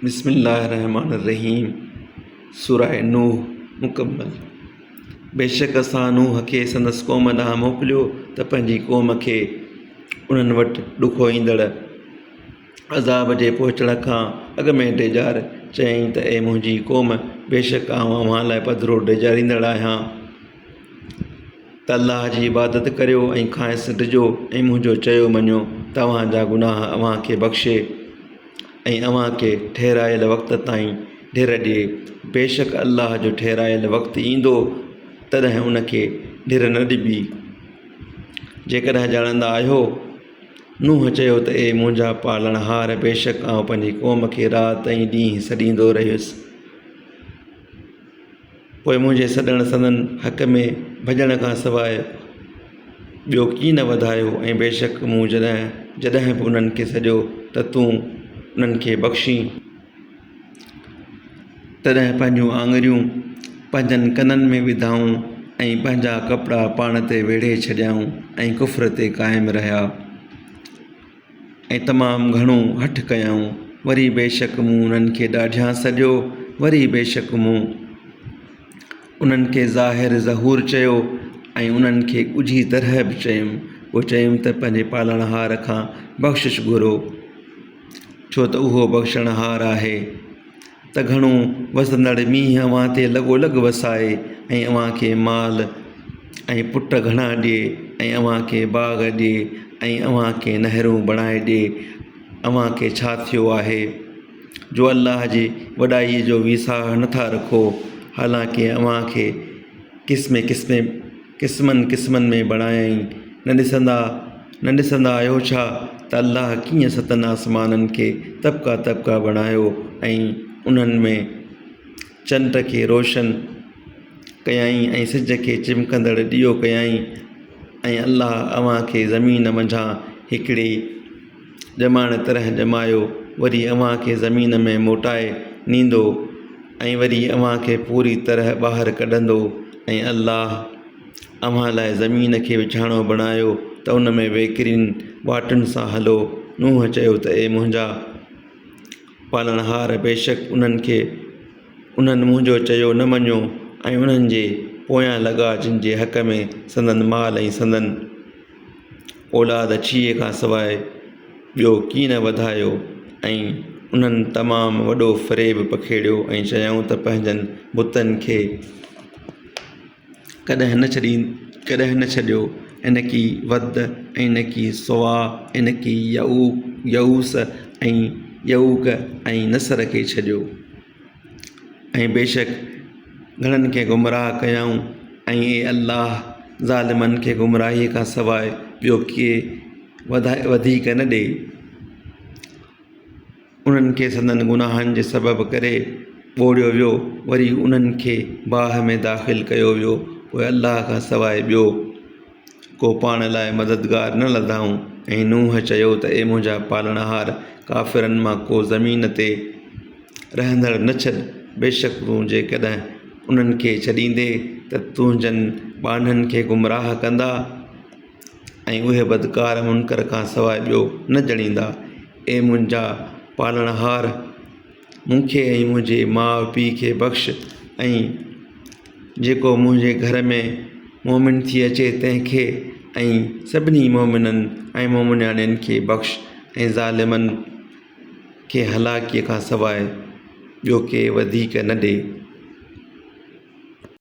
बिस्मिल्लाहिर्रहमानिर्रहीम। सूरह नूह मुकम्मल। बेशक असां नूह खे संदसि क़ौम ॾांहुं मोकिलियो त पंहिंजी क़ौम खे उन्हनि वटि ॾुखो ईंदड़ अज़ाब जे पहुचण खां अॻु में टेजार चयईं त ए मुंहिंजी क़ौम, बेशक आउं अव्हां लाइ पधिरो टेजारींदड़ आहियां त अल्लाह जी इबादत करियो ऐं खांइसि ॾिजो ऐं मुंहिंजो चयो मञियो, तव्हांजा गुनाह अव्हां खे बख़्शे ऐं अव्हां खे ठहिरायल वक़्त ताईं ढिर ॾिए। बेशक अल्लाह जो ठहिरायल वक़्तु ईंदो तॾहिं उन खे ढिर न ॾिबी। जेकॾहिं ॼाणंदा आहियो, नूह चयो त ए मुंहिंजा पालणहार, बेशक आउं पंहिंजी क़ौम खे राति ऐं ॾींहुं सॾींदो रहियुसि। पोइ मुंहिंजे सॾण संदनि हक़ में भॼण खां सवाइ ॿियो की न वधायो, ऐं बेशक मूं जॾहिं बि उन्हनि खे सॾियो त तूं उन्हनि खे बख़्शीं, तॾहिं पंहिंजूं आङुरियूं पंहिंजनि कननि में विधाऊं ऐं पंहिंजा कपिड़ा पाण ते वेढ़े छॾियाऊं ऐं कुफ्र ते क़ाइमु रहिया ऐं तमामु घणो हठ कयाऊं। वरी बेशक मूं उन्हनि खे ॾाढियां सॾियो, वरी बेशक मूं उन्हनि खे ज़ाहिर ज़हूर चयो ऐं उन्हनि खे ॻुझी तरह बि चयुमि। पोइ चयुमि त पंहिंजे पालणहार खां बख़्शिश घुरो, छो त उहो बख़्शणहार आहे त घणो वसंदड़ मींहुं अव्हां ते लॻोलॻि वसाए ऐं अव्हां खे माल ऐं पुट घणा ॾिए ऐं अव्हां खे बाग़ ॾिए ऐं अव्हां खे नहरूं बणाए ॾिए। अव्हां खे छा थियो आहे जो अल्लाह जी वॾाईअ जो विसाह नथा रखो, हालांकि अव्हां खे क़िस्मनि क़िस्मनि में बणायईं। न ॾिसंदा आहियो छा त अल्लाह कीअं सतनि आसमाननि खे तबिका तबिका बणायो ऐं उन्हनि में चंड खे रोशन कयाईं ऐं सिज खे चिमकंदड़ ॾीओ कयाईं, ऐं अल्लाह अव्हां खे ज़मीन मंझां हिकिड़ी ॼमाइण तरह ॼमायो, वरी अव्हां खे ज़मीन में मोटाए नींदो ऐं वरी अव्हां खे पूरी तरह ॿाहिरि कढंदो। ऐं अल्लाह अव्हां लाइ ज़मीन खे विछाणो बणायो त उन में वेकिरियुनि वाटुनि सां हलो। नूह चयो त ए मुंहिंजा पालणहार, बेशक उन्हनि मुंहिंजो चयो न मञियो ऐं उन्हनि जे पोयां लॻा जिन जे हक़ में संदनि माल ऐं संदनि औलाद छीअ खां सवाइ ॿियो की न वधायो, ऐं उन्हनि तमामु वॾो फ़रेब पखेड़ियो ऐं चयऊं त पंहिंजनि बुतनि खे कॾहिं न छॾियो, इन की वद ऐं इन की सुवा, इन की यऊस ऐं यऊक ऐं नसर खे छॾियो। ऐं बेशक घणनि खे गुमराह कयाऊं ऐं ए अल्लाह ज़ालिमनि खे गुमराहीअ खां सवाइ ॿियो के वधीक न ॾे। उन्हनि खे संदनि गुनाहनि जे सबबु करे ॿोड़ियो वियो, वरी उन्हनि खे बाहि में दाख़िल कयो वियो। पोइ अल्लाह खां सवाइ ॿियो को पाण लाइ मददगार न लधाऊं। ऐं नूह चयो त ए मुंहिंजा पालणहार, काफ़िरनि मां को ज़मीन ते रहंदड़ न छॾ। बेशक तूं जेकॾहिं उन्हनि खे छॾींदे त तुंहिंजनि ॿाननि खे गुमराह कंदा ऐं उहे बदकार मुनकर खां सवाइ ॿियो न ॼणींदा। ए मुंहिंजा पालणहार, मूंखे ऐं मुंहिंजे माउ पीउ खे बख़्श, ऐं जेको मुंहिंजे घर में मोमिन थी अचे तंहिंखे ऐं सभिनी मोमिननि ऐं मोमिनाणियुनि खे बख़्श, ऐं ज़ालिमनि खे हलाकीअ खां सवाइ ॿियो के वधीक न ॾे।